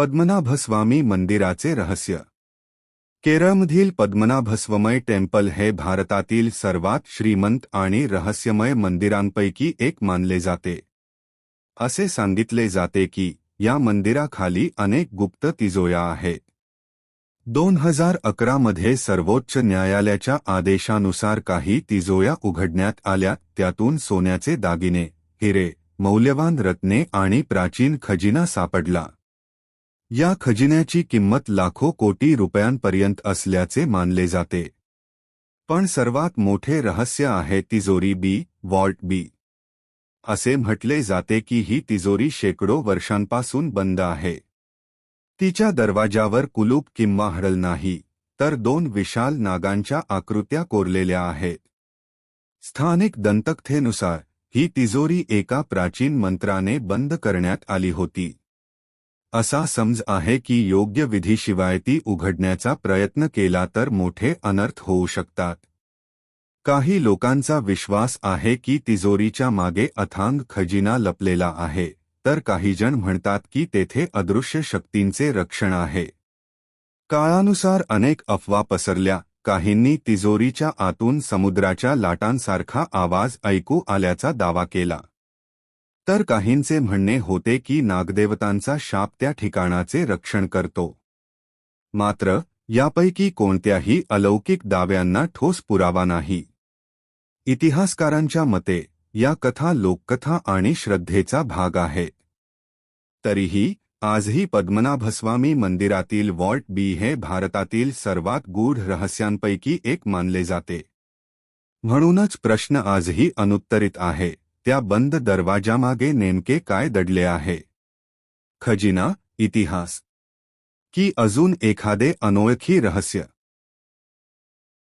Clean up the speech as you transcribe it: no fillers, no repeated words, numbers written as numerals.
पद्मनाभस्वामी मंदिराचे रहस्य. केरळमधील पद्मनाभस्वामी टेम्पल हे भारतातील सर्वात श्रीमंत आणि रहस्यमय मंदिरांपैकी एक मानले जाते. असे सांगितले जाते की या मंदिराखाली अनेक गुप्त तिजोऱ्या आहेत. 2011 मध्ये सर्वोच्च न्यायालयाच्या आदेशानुसार काही तिजोऱ्या उघडण्यात आल्या. त्यातून सोन्याचे दागिने, हिरे, मौल्यवान रत्ने आणि प्राचीन खजिना सापडला. या खजिन्याची किंमत लाखो कोटी रुपयांपर्यंत असल्याचे मानले जाते. पण सर्वात मोठे रहस्य आहे तिजोरी बी, वॉल्ट बी. असे म्हटले जाते की ही तिजोरी शेकडो वर्षांपासून बंद आहे. तिच्या दरवाजावर कुलूप किंवा हडल नाही, तर 2 विशाल नागांच्या आकृत्या कोरलेल्या आहेत. स्थानिक दंतकथेनुसार ही तिजोरी एका प्राचीन मंत्राने बंद करण्यात आली होती. असा समज आहे की योग्य विधीशिवाय ती उघडण्याचा प्रयत्न केला तर मोठे अनर्थ होऊ शकतात. काही लोकांचा विश्वास आहे की तिजोरीच्या मागे अथांग खजिना लपलेला आहे, तर काही जण म्हणतात की तेथे अदृश्य शक्तींचे रक्षण आहे. काळानुसार अनेक अफवा पसरल्या. काहींनी तिजोरीच्या आतून समुद्राच्या लाटांसारखा आवाज ऐकू आल्याचा दावा केला. तर काहींचे म्हणणे होते की नागदेवतांचा शाप त्या ठिकाणाचे रक्षण करतो. मात्र यापैकी कोणत्याही अलौकिक दाव्यांना ठोस पुरावा नाही. इतिहासकारांच्या मते या कथा लोककथा आणि श्रद्धेचा भाग आहेत. तरीही आजही पद्मनाभस्वामी मंदिरातील वॉल्ट बी हे भारतातील सर्वात गूढ रहस्यांपैकी एक मानले जाते. म्हणूनच प्रश्न आजही अनुत्तरित आहे, त्या बंद दरवाजामागे नेमके काय दडले आहे? खजिना, इतिहास की अजून एखादे अनोळखी रहस्य?